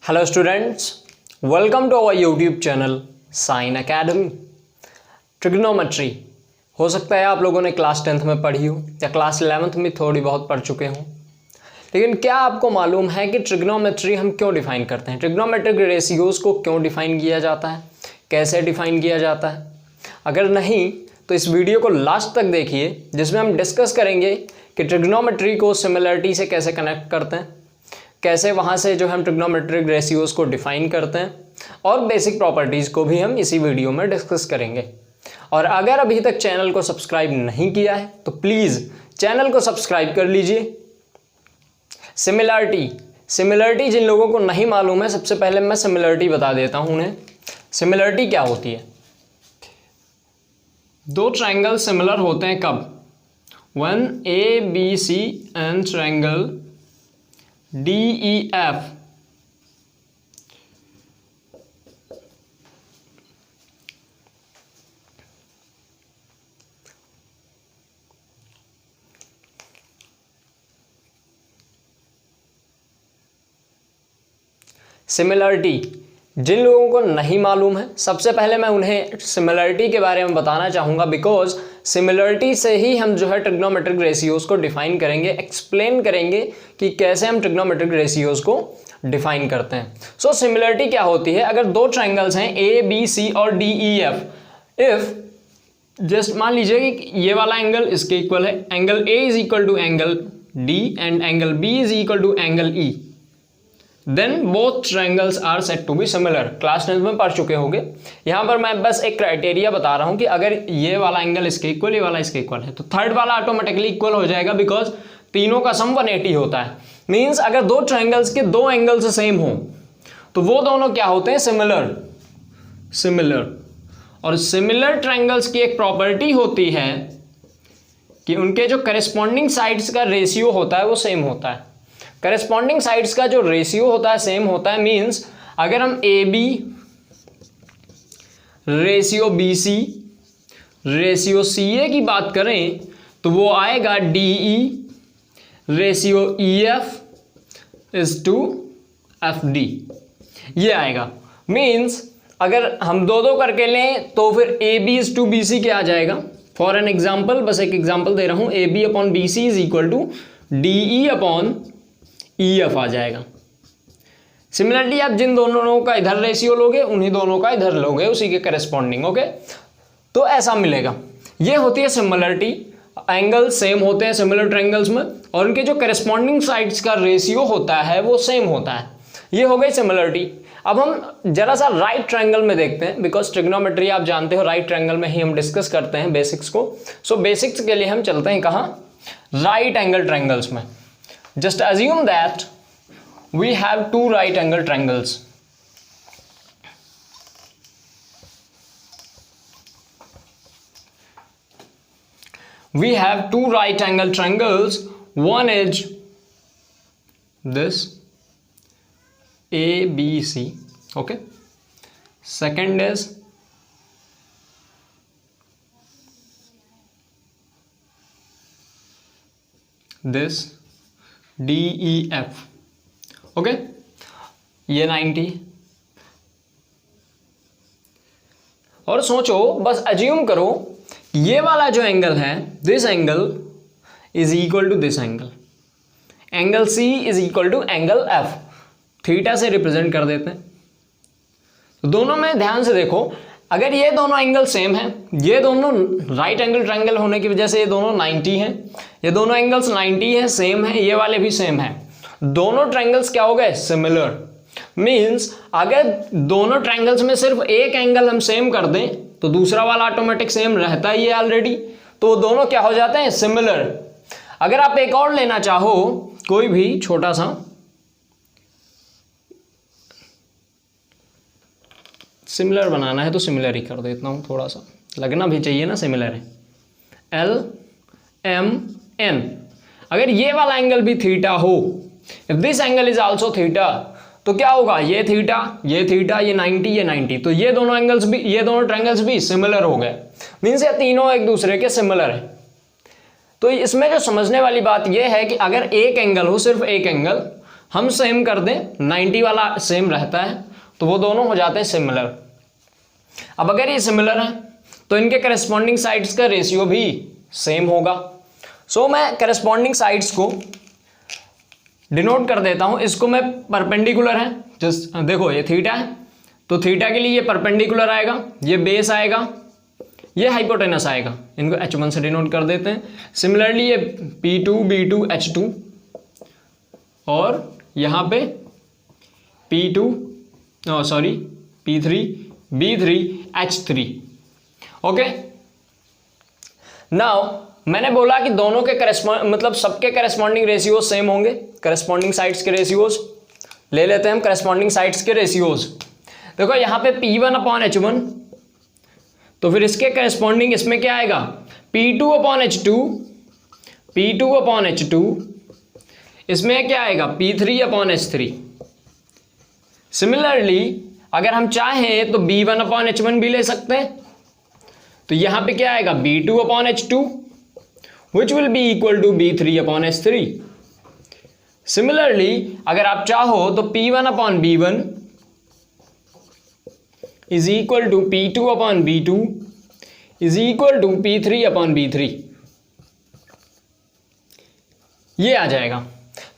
Hello students, welcome to our YouTube channel sign academy. Trigonometry हो सकता है आप लोगों ने क्लास 10th में पढ़ी हो या क्लास 11th में थोड़ी बहुत पढ़ चुके हों, लेकिन क्या आपको मालूम है कि ट्रिग्नोमेट्री हम क्यों डिफाइन करते हैं? ट्रिग्नोमेट्रिक रेशियोज़ को क्यों डिफाइन किया जाता है, कैसे डिफाइन किया जाता है? अगर नहीं तो इस वीडियो को लास्ट तक देखिए, जिसमें हम डिस्कस करेंगे कि ट्रिग्नोमेट्री को सिमिलरिटी से कैसे कनेक्ट करते हैं, कैसे वहाँ से जो हम ट्रिग्नोमेट्रिक रेशियोज़ को डिफाइन करते हैं, और बेसिक प्रॉपर्टीज़ को भी हम इसी वीडियो में डिस्कस करेंगे। और अगर अभी तक चैनल को सब्सक्राइब नहीं किया है तो प्लीज़ चैनल को सब्सक्राइब कर लीजिए। सिमिलरिटी जिन लोगों को नहीं मालूम है, सबसे पहले मैं सिमिलरिटी बता देता हूँ उन्हें। सिमिलरिटी क्या होती है? दो ट्रायंगल सिमिलर होते हैं कब? When ABC and triangle DEF similarity जिन लोगों को नहीं मालूम है, सबसे पहले मैं उन्हें सिमिलरिटी के बारे में बताना चाहूँगा, बिकॉज सिमिलरिटी से ही हम जो है ट्रिग्नोमेट्रिक रेशियोज़ को डिफाइन करेंगे, एक्सप्लेन करेंगे कि कैसे हम ट्रिग्नोमेट्रिक रेशियोज़ को डिफाइन करते हैं। सो सिमिलरिटी क्या होती है? अगर दो ट्रायंगल्स हैं ए बी सी और D E F, if just मान लीजिए कि ये वाला एंगल इसके इक्वल है, angle A is equal to angle D and angle B is equal to angle E, then both triangles are said to be similar. Class 10 में पढ़ चुके होंगे। यहाँ पर मैं बस एक क्राइटेरिया बता रहा हूँ कि अगर ये वाला एंगल इसके इक्वल, ये वाला इसके इक्वल है, तो थर्ड वाला ऑटोमेटिकली इक्वल हो जाएगा, बिकॉज तीनों का सम 180 होता है। मीन्स अगर दो ट्रायंगल्स के दो एंगल्स सेम हो तो वो दोनों क्या होते हैं? सिमिलर। और सिमिलर ट्रायंगल्स की एक प्रॉपर्टी होती है कि उनके जो करेस्पॉन्डिंग साइड्स का रेशियो होता है वो सेम होता है। करेस्पॉन्डिंग साइड्स का जो रेशियो होता है सेम होता है। मींस अगर हम A B ratio B C ratio C A की बात करें तो वो आएगा D E ratio E F is to F D, ये आएगा। मींस अगर हम दो करके लें तो फिर A B is to B C क्या आ जाएगा? फॉर एन एग्जाम्पल, बस एक एग्जाम्पल दे रहा हूं, A B upon B C is equal to D E upon E F आ जाएगा। सिमिलरली आप जिन दोनों का इधर रेशियो लोगे उन्हीं दोनों का इधर लोगे, उसी के करेस्पॉन्डिंग। ओके, तो ऐसा मिलेगा। ये होती है सिमिलरिटी। एंगल सेम होते हैं सिमिलर ट्रायंगल्स में, और उनके जो करेस्पॉन्डिंग साइड्स का रेशियो होता है वो सेम होता है। ये हो गई सिमिलरिटी। अब हम जरा सा राइट ट्रायंगल में देखते हैं, बिकॉज ट्रिग्नोमेट्री आप जानते हो राइट ट्रायंगल में ही हम डिस्कस करते हैं बेसिक्स को। सो बेसिक्स के लिए हम चलते हैं कहाँ? राइट एंगल ट्रायंगल्स में। Just assume that we have two right angle triangles. We have two right angle triangles. One is this ABC. Okay. Second is this DEF. Okay, ये 90। और सोचो, बस अज्यूम करो ये वाला जो एंगल है, this angle is equal to this angle, angle C is equal to angle F, theta से रिप्रेजेंट कर देते हैं। तो दोनों में ध्यान से देखो, अगर ये दोनों एंगल सेम हैं, ये दोनों राइट एंगल ट्रायंगल होने की वजह से ये दोनों 90 हैं, ये दोनों एंगल्स 90 हैं, सेम हैं, ये वाले भी सेम हैं, दोनों ट्रायंगल्स क्या हो गए? सिमिलर। मींस अगर दोनों ट्रायंगल्स में सिर्फ एक एंगल हम सेम कर दें तो दूसरा वाला ऑटोमेटिक सेम रहता ही है ऑलरेडी, तो दोनों क्या हो जाते हैं? सिमिलर। अगर आप एक और लेना चाहो, कोई भी छोटा सा सिमिलर बनाना है तो सिमिलर ही कर देता हूं, थोड़ा सा लगना भी चाहिए ना, सिमिलर है। LMN, अगर ये वाला एंगल भी थीटा हो, if this angle is also theta, तो क्या होगा? ये थीटा, ये 90, ये 90, तो ये दोनों एंगल्स भी, ये दोनों ट्रायंगल्स भी सिमिलर हो गए। मीन्स ये तीनों एक दूसरे के सिमिलर है। तो इसमें जो समझने वाली बात यह है कि अगर एक एंगल हो, सिर्फ एक एंगल, हम सेम कर दें, 90 वाला सेम रहता है तो वो दोनों हो जाते हैं सिमिलर। अब अगर ये सिमिलर है तो इनके करस्पॉन्डिंग साइड्स का रेशियो भी सेम होगा। सो मैं करस्पॉन्डिंग साइड्स को डिनोट कर देता हूं, इसको मैं परपेंडिकुलर है, जस्ट देखो ये थीटा है तो थीटा के लिए ये परपेंडिकुलर आएगा, ये बेस आएगा, ये हाइपोटेनस आएगा, इनको H1 से डिनोट कर देते हैं। सिमिलरली ये P2 B2 H2 और यहाँ पे P2 P3 B3 H3। Okay, now मैंने बोला कि दोनों के मतलब सबके करस्पॉन्डिंग रेशियोज सेम होंगे। करस्पॉन्डिंग साइड्स के रेशियोज ले लेते हैं हम, करस्पॉन्डिंग साइड्स के रेशियोज। देखो यहाँ पे P1/H1 तो फिर इसके करस्पॉन्डिंग इसमें क्या आएगा, P2/H2 P2/H2, इसमें क्या आएगा P3/H3। सिमिलरली अगर हम चाहें तो B1/H1 भी ले सकते हैं, तो यहां पे क्या आएगा B2/H2 which will be equal to B3/H3। Similarly अगर आप चाहो तो P1/B1 is equal to P2/B2 is equal to P3/B3, ये आ जाएगा।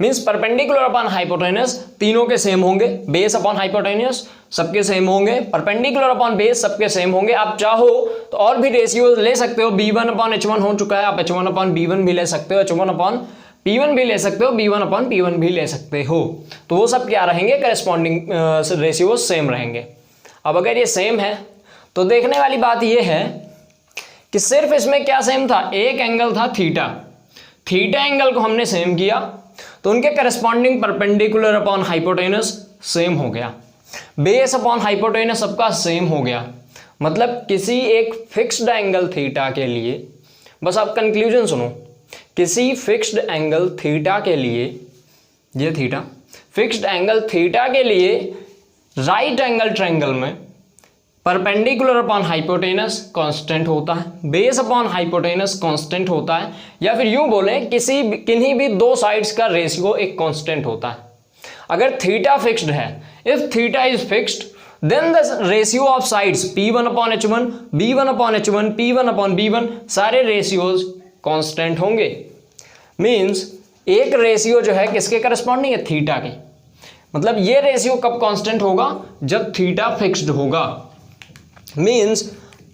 मीन्स परपेंडिकुलर अपॉन हाइपोटेनस तीनों के सेम होंगे, बेस अपॉन हाइपोटेनस सबके सेम होंगे, परपेंडिकुलर अपॉन बेस सबके सेम होंगे। आप चाहो तो और भी रेशियो ले सकते हो, B1/H1 हो चुका है, आप H1/B1 भी ले सकते हो, H1/P1 भी ले सकते हो, B1/P1 भी ले सकते हो, तो वो सब क्या रहेंगे, करस्पॉन्डिंग रेशियो सेम रहेंगे। अब अगर ये सेम है तो देखने वाली बात ये है कि सिर्फ इसमें क्या सेम था, एक एंगल था थीटा एंगल को हमने सेम किया तो उनके corresponding perpendicular upon hypotenuse same हो गया, बेस अपॉन हाइपोटेनस सबका सेम हो गया। मतलब किसी एक फिक्स्ड एंगल थीटा के लिए, बस आप कंक्लूजन सुनो, किसी फिक्स्ड एंगल थीटा के लिए, ये थीटा फिक्स्ड एंगल थीटा के लिए राइट एंगल ट्रायंगल में परपेंडिकुलर अपॉन हाइपोटेनस कांस्टेंट होता है, बेस अपॉन हाइपोटेनस कांस्टेंट होता है, या फिर यूं बोलें किन्हीं भी दो साइड्स का रेशियो एक कांस्टेंट होता है। अगर थीटा फिक्स्ड है, if theta is fixed then the ratio of sides P1/H1 B1/H1 P1/B1 सारे रेशियोज कांस्टेंट होंगे। मींस एक रेशियो जो है किसके करस्पॉन्डिंग है, थीटा के। मतलब ये रेशियो कब कांस्टेंट होगा, जब थीटा फिक्स्ड होगा। मींस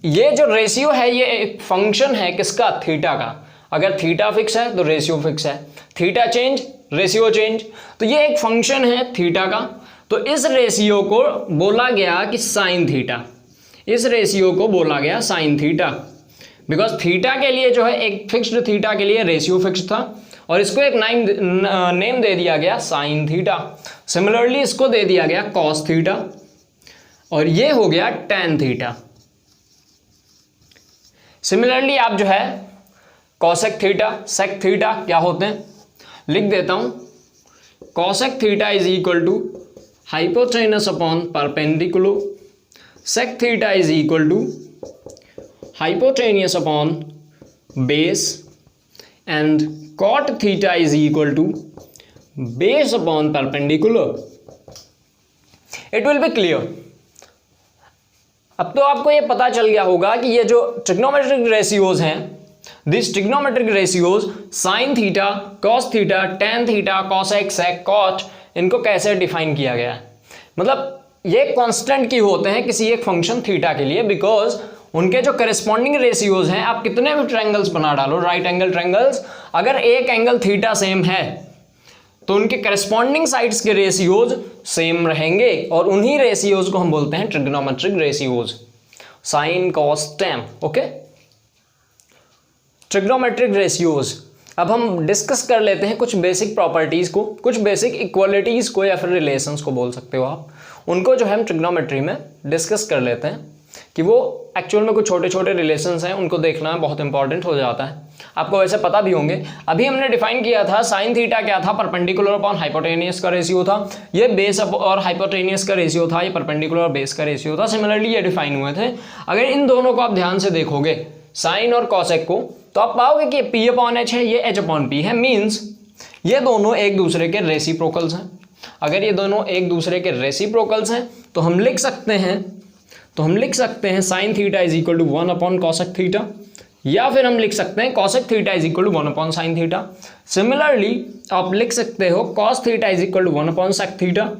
ये जो रेशियो है ये एक फंक्शन है किसका, थीटा का। अगर थीटा फिक्स है तो रेशियो फिक्स है, थीटा चेंज रेशियो चेंज, तो ये एक फंक्शन है थीटा का। तो इस रेशियो को बोला गया कि साइन थीटा, इस रेशियो को बोला गया साइन थीटा, बिकॉज थीटा के लिए जो है एक फिक्स्ड थीटा के लिए रेशियो फिक्स था और इसको एक नेम दे दिया गया साइन थीटा। सिमिलरली इसको दे दिया गया कॉस थीटा और ये हो गया टैन थीटा। सिमिलरली आप जो है कॉसेक थीटा सेक थीटा क्या होते हैं लिख देता हूं। Cosec theta is equal to hypotenuse upon perpendicular, sec theta is equal to hypotenuse upon base and cot theta is equal to base upon perpendicular. It will be clear. अब तो आपको ये पता चल गया होगा कि ये जो ट्रिग्नोमेट्रिक रेशियोज हैं, this trigonometric ratios sine theta, cos theta, tan theta, cosec, sec, cot, इनको कैसे डिफाइन किया गया है। मतलब ये कांस्टेंट की होते हैं किसी एक फंक्शन थीटा के लिए, बिकॉज उनके जो करस्पॉन्डिंग रेशियोज हैं, आप कितने भी ट्रायंगल्स बना डालो, राइट एंगल ट्रायंगल्स, अगर एक एंगल थीटा सेम है तो उनके करस्पॉन्डिंग साइड्स के रेशियोज सेम रहेंगे और उन्हीं रेशियोज को हम बोलते हैं trigonometric ratios, sine cos tan. Okay, trigonometric ratios. अब हम डिस्कस कर लेते हैं कुछ बेसिक प्रॉपर्टीज को, कुछ बेसिक इक्वालिटीज को या फिर रिलेशंस को बोल सकते हो आप, उनको जो है हम ट्रिग्नोमेट्री में डिस्कस कर लेते हैं कि वो एक्चुअल में कुछ छोटे छोटे रिलेशंस हैं, उनको देखना बहुत इंपॉर्टेंट हो जाता है। आपको वैसे पता भी होंगे। अभी हमने डिफाइन किया था साइन थीटा क्या था, परपेंडिकुलर अपॉन हाइपोटेनियस का रेशियो था, ये बेस और हाइपोटेनियस का रेशियो था, ये परपेंडिकुलर और बेस का रेशियो था। सिमिलरली ये डिफाइन हुए थे। अगर इन दोनों को आप ध्यान से देखोगे साइन और कॉसेक को, तो आप पाओगे कि P/H है, ये H/P है। मीन्स ये दोनों एक दूसरे के रेसिप्रोकल्स हैं। अगर ये दोनों एक दूसरे के रेसिप्रोकल्स हैं तो हम लिख सकते हैं sine theta is equal to 1 upon cosec theta, या फिर हम लिख सकते हैं cosec theta is equal to 1 upon sine theta. Similarly आप लिख सकते हो cos theta is equal to 1 upon sec theta,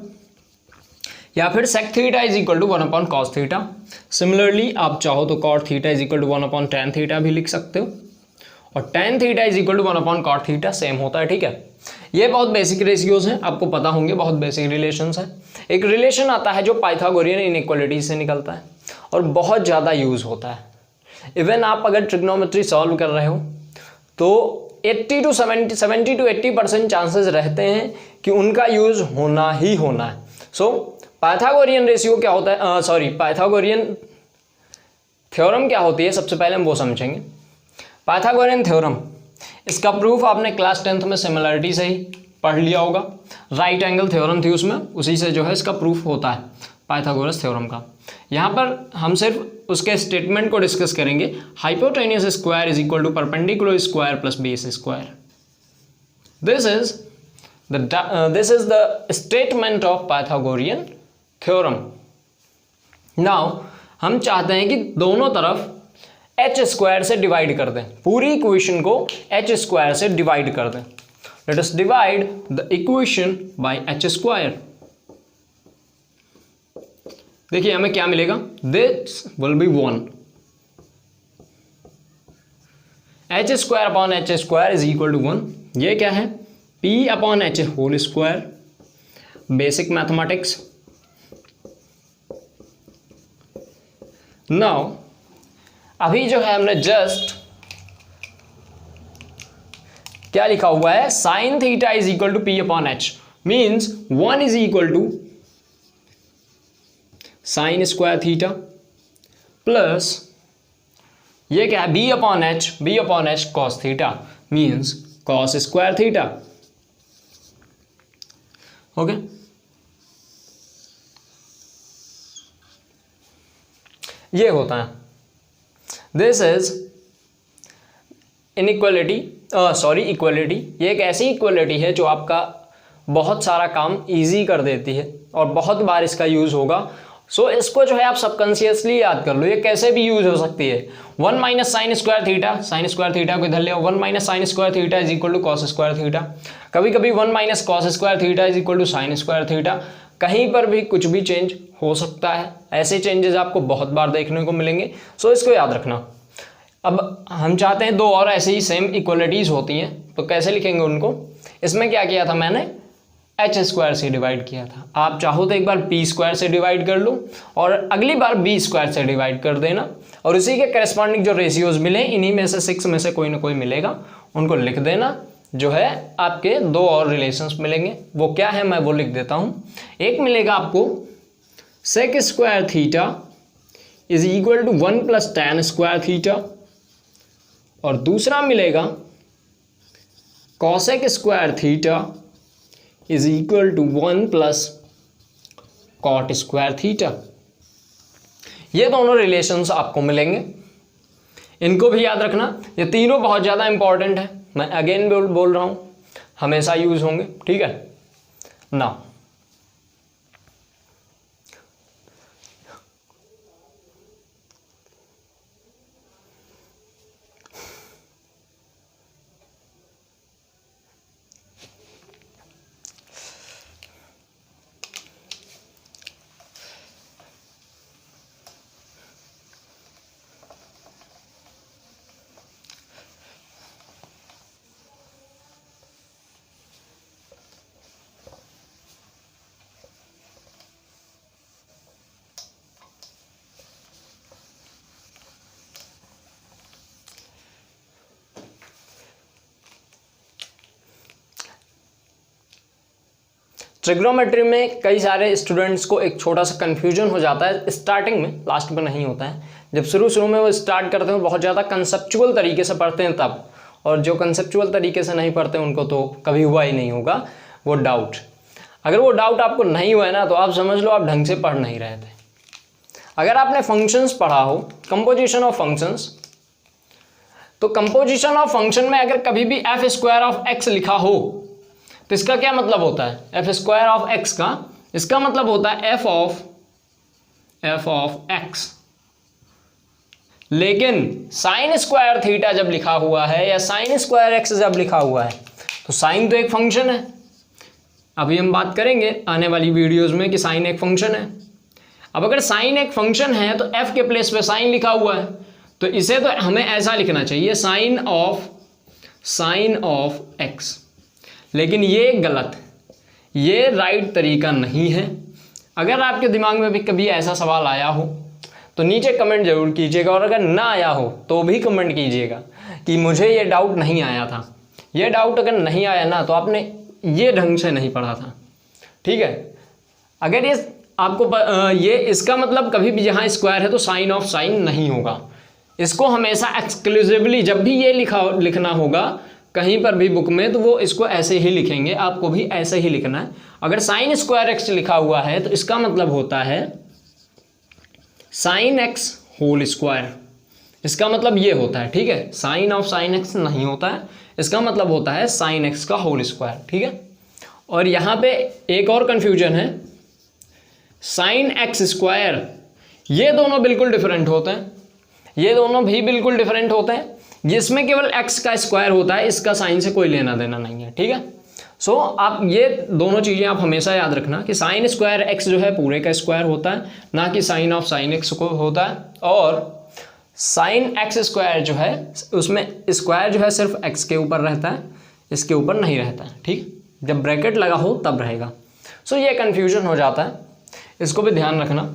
या फिर sec theta is equal to 1 upon cos theta. Similarly आप चाहो तो cot theta is equal to 1 upon tan theta भी लिख सकते हो, और tan theta is equal to 1 upon cot theta same होता है, ठीक है। ये बहुत बेसिक रेशियोज हैं, आपको पता होंगे, बहुत बेसिक रिलेशंस हैं। एक रिलेशन आता है जो पाइथागोरियन इनइक्वालिटी से निकलता है और बहुत ज़्यादा यूज होता है। इवन आप अगर ट्रिग्नोमेट्री सॉल्व कर रहे हो तो 80 to 80% चांसेस रहते हैं कि उनका यूज होना ही होना है। सो पाइथागोरियन रेशियो क्या होता है, पाइथागोरियन थ्योरम क्या होती है, सबसे पहले हम वो समझेंगे। पाइथागोरियन थ्योरम, इसका प्रूफ आपने क्लास 10th में सिमिलरिटी से ही पढ़ लिया होगा। राइट एंगल थ्योरम थी उसमें, उसी से जो है इसका प्रूफ होता है पाइथागोरस थ्योरम का। यहाँ पर हम सिर्फ उसके स्टेटमेंट को डिस्कस करेंगे। Hypotenuse square is equal to perpendicular square plus base square. This is the statement of Pythagorean theorem. Now हम चाहते हैं कि दोनों तरफ एच स्क्वायर से डिवाइड कर दें, पूरी इक्वेशन को एच स्क्वायर से डिवाइड कर दें। Let us divide the equation by h square. देखिए हमें क्या मिलेगा, this will be 1। H square upon h square is equal to 1। ये क्या है, p upon h whole square, basic mathematics. Now अभी जो है हमने जस्ट क्या लिखा हुआ है, sine theta is equal to p upon h, means 1 is equal to sine square theta plus ये क्या है, B upon H cos theta, means cos square theta. Okay, ये होता है, दिस इज इनइक्वालिटी, इक्वालिटी। ये एक ऐसी इक्वालिटी है जो आपका बहुत सारा काम इजी कर देती है और बहुत बार इसका यूज होगा। सो इसको जो है आप सबकॉन्शियसली याद कर लो, ये कैसे भी यूज हो सकती है। 1 माइनस साइन स्क्वायर थीटा को इधर ले आओ, 1 minus sine square theta is equal to cos square theta. कभी कभी 1 minus cos square theta is equal to sine square theta. कहीं पर भी कुछ भी चेंज हो सकता है, ऐसे चेंजेस आपको बहुत बार देखने को मिलेंगे। सो इसको याद रखना। अब हम चाहते हैं दो और ऐसे ही सेम इक्वलिटीज होती हैं, तो कैसे लिखेंगे उनको। इसमें क्या किया था मैंने, एच स्क्वायर से डिवाइड किया था। आप चाहो तो एक बार पी स्क्वायर से डिवाइड कर लो और अगली बार बी स्क्वायर से डिवाइड कर देना, और उसी के करस्पॉन्डिंग जो रेशियोज मिले इन्हीं में से 6 में से कोई ना कोई मिलेगा, उनको लिख देना। जो है आपके दो और रिलेशंस मिलेंगे, वो क्या है मैं वो लिख देता हूँ। एक मिलेगा आपको sec square theta is equal to 1 plus tan square theta, और दूसरा मिलेगा cosec square theta is equal to 1 plus cot square theta. ये दोनों रिलेशंस आपको मिलेंगे, इनको भी याद रखना। ये तीनों बहुत ज़्यादा इंपॉर्टेंट है, मैं अगेन बोल रहा हूँ, हमेशा यूज होंगे, ठीक है ना। ट्रिग्नोमेट्री में कई सारे स्टूडेंट्स को एक छोटा सा कन्फ्यूजन हो जाता है स्टार्टिंग में, लास्ट में नहीं होता है। जब शुरू में वो स्टार्ट करते हैं बहुत ज़्यादा कंसेप्चुअल तरीके से पढ़ते हैं तब, और जो कंसेप्चुअल तरीके से नहीं पढ़ते उनको तो कभी हुआ ही नहीं होगा वो डाउट। अगर वो डाउट आपको नहीं हुआ है ना, तो आप समझ लो आप ढंग से पढ़ नहीं रहे थे। अगर आपने फंक्शंस पढ़ा हो, कंपोजिशन ऑफ फंक्शंस, तो कंपोजिशन ऑफ फंक्शन में अगर कभी भी एफ स्क्वायर ऑफ एक्स लिखा हो तो इसका क्या मतलब होता है, एफ स्क्वायर ऑफ एक्स का, इसका मतलब होता है एफ ऑफ एक्स। लेकिन साइन स्क्वायर थीटा जब लिखा हुआ है या साइन स्क्वायर एक्स जब लिखा हुआ है तो साइन तो एक फंक्शन है। अभी हम बात करेंगे आने वाली वीडियोस में कि साइन एक फंक्शन है। अब अगर साइन एक फंक्शन है तो एफ के प्लेस पे साइन लिखा हुआ है, तो इसे तो हमें ऐसा लिखना चाहिए साइन ऑफ एक्स। लेकिन ये गलत है, ये राइट तरीका नहीं है। अगर आपके दिमाग में भी कभी ऐसा सवाल आया हो तो नीचे कमेंट जरूर कीजिएगा, और अगर ना आया हो तो भी कमेंट कीजिएगा कि मुझे ये डाउट नहीं आया था। ये डाउट अगर नहीं आया ना तो आपने ये ढंग से नहीं पढ़ा था, ठीक है। अगर ये आपको ये इसका मतलब कभी भी जहाँ स्क्वायर है तो साइन ऑफ साइन नहीं होगा। इसको हमेशा एक्सक्लूसिवली जब भी ये लिखना होगा कहीं पर भी बुक में तो वो इसको ऐसे ही लिखेंगे, आपको भी ऐसे ही लिखना है। अगर साइन स्क्वायर एक्स लिखा हुआ है तो इसका मतलब होता है साइन एक्स होल स्क्वायर। इसका मतलब ये होता है, ठीक है। साइन ऑफ साइन एक्स नहीं होता है, इसका मतलब होता है साइन एक्स का होल स्क्वायर, ठीक है। और यहाँ पे एक और कंफ्यूजन है, साइन एक्स स्क्वायर, ये दोनों बिल्कुल डिफरेंट होते हैं, ये दोनों भी बिल्कुल डिफरेंट होते हैं। जिसमें केवल एक्स का स्क्वायर होता है, इसका साइन से कोई लेना देना नहीं है, ठीक है। सो आप ये दोनों चीज़ें आप हमेशा याद रखना कि साइन स्क्वायर एक्स जो है पूरे का स्क्वायर होता है, ना कि साइन ऑफ साइन एक्स को होता है। और साइन एक्स स्क्वायर जो है उसमें स्क्वायर जो है सिर्फ एक्स के ऊपर रहता है, इसके ऊपर नहीं रहता है, ठीक। जब ब्रैकेट लगा हो तब रहेगा। सो ये कन्फ्यूजन हो जाता है, इसको भी ध्यान रखना।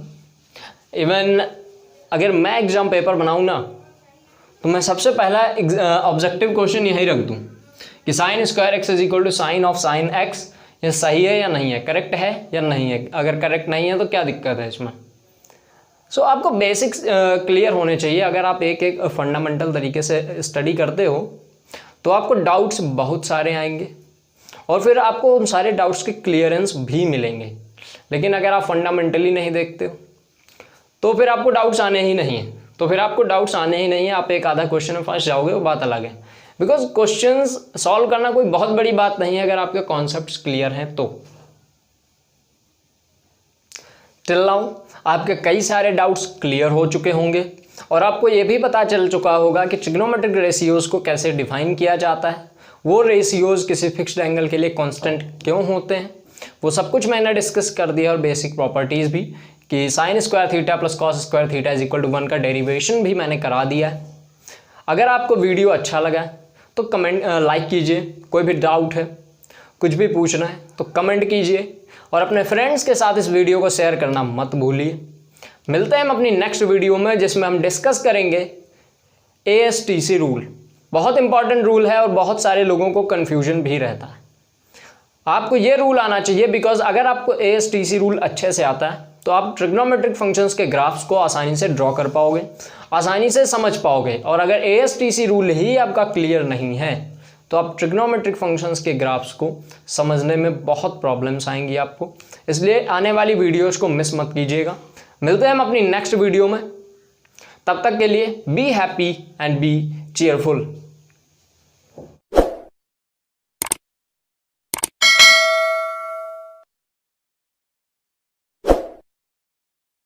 इवन अगर मैं एग्ज़ाम पेपर बनाऊँ ना तो मैं सबसे पहला ऑब्जेक्टिव क्वेश्चन यही रख दूँ कि sine square x is equal to sine of sine x, ये सही है या नहीं है, करेक्ट है या नहीं है। अगर करेक्ट नहीं है तो क्या दिक्कत है इसमें। सो आपको बेसिक्स क्लियर होने चाहिए। अगर आप एक एक फंडामेंटल तरीके से स्टडी करते हो तो आपको डाउट्स बहुत सारे आएंगे और फिर आपको उन सारे डाउट्स के क्लियरेंस भी मिलेंगे। लेकिन अगर आप फंडामेंटली नहीं देखते हो तो फिर आपको डाउट्स आने ही नहीं है, आप एक आधा क्वेश्चन में फंस जाओगे, वो बात अलग है। बिकॉज क्वेश्चंस सॉल्व करना कोई बहुत बड़ी बात नहीं है अगर आपके कॉन्सेप्ट्स क्लियर हैं तो। टिल नाउ आपके कई सारे डाउट्स क्लियर हो चुके होंगे और आपको ये भी पता चल चुका होगा कि ट्रिग्नोमेट्रिक रेशियोज को कैसे डिफाइन किया जाता है, वो रेशियोज किसी फिक्स्ड एंगल के लिए कांस्टेंट क्यों होते हैं, वो सब कुछ मैंने डिस्कस कर दिया। और बेसिक प्रॉपर्टीज़ भी कि sine square theta plus cos square theta is equal to 1 का डेरिवेशन भी मैंने करा दिया है। अगर आपको वीडियो अच्छा लगा तो कमेंट लाइक कीजिए, कोई भी डाउट है कुछ भी पूछना है तो कमेंट कीजिए और अपने फ्रेंड्स के साथ इस वीडियो को शेयर करना मत भूलिए। मिलते हैं हम अपनी नेक्स्ट वीडियो में जिसमें हम डिस्कस करेंगे ASTC रूल। बहुत इंपॉर्टेंट रूल है और बहुत सारे लोगों को कन्फ्यूजन भी रहता है। आपको ये रूल आना चाहिए बिकॉज अगर आपको ASTC रूल अच्छे से आता है तो आप ट्रिग्नोमेट्रिक फंक्शंस के ग्राफ्स को आसानी से ड्रॉ कर पाओगे, आसानी से समझ पाओगे। और अगर ASTC रूल ही आपका क्लियर नहीं है तो आप ट्रिग्नोमेट्रिक फंक्शंस के ग्राफ्स को समझने में बहुत प्रॉब्लम्स आएंगी आपको। इसलिए आने वाली वीडियोस को मिस मत कीजिएगा। मिलते हैं हम अपनी नेक्स्ट वीडियो में, तब तक के लिए be happy and be cheerful.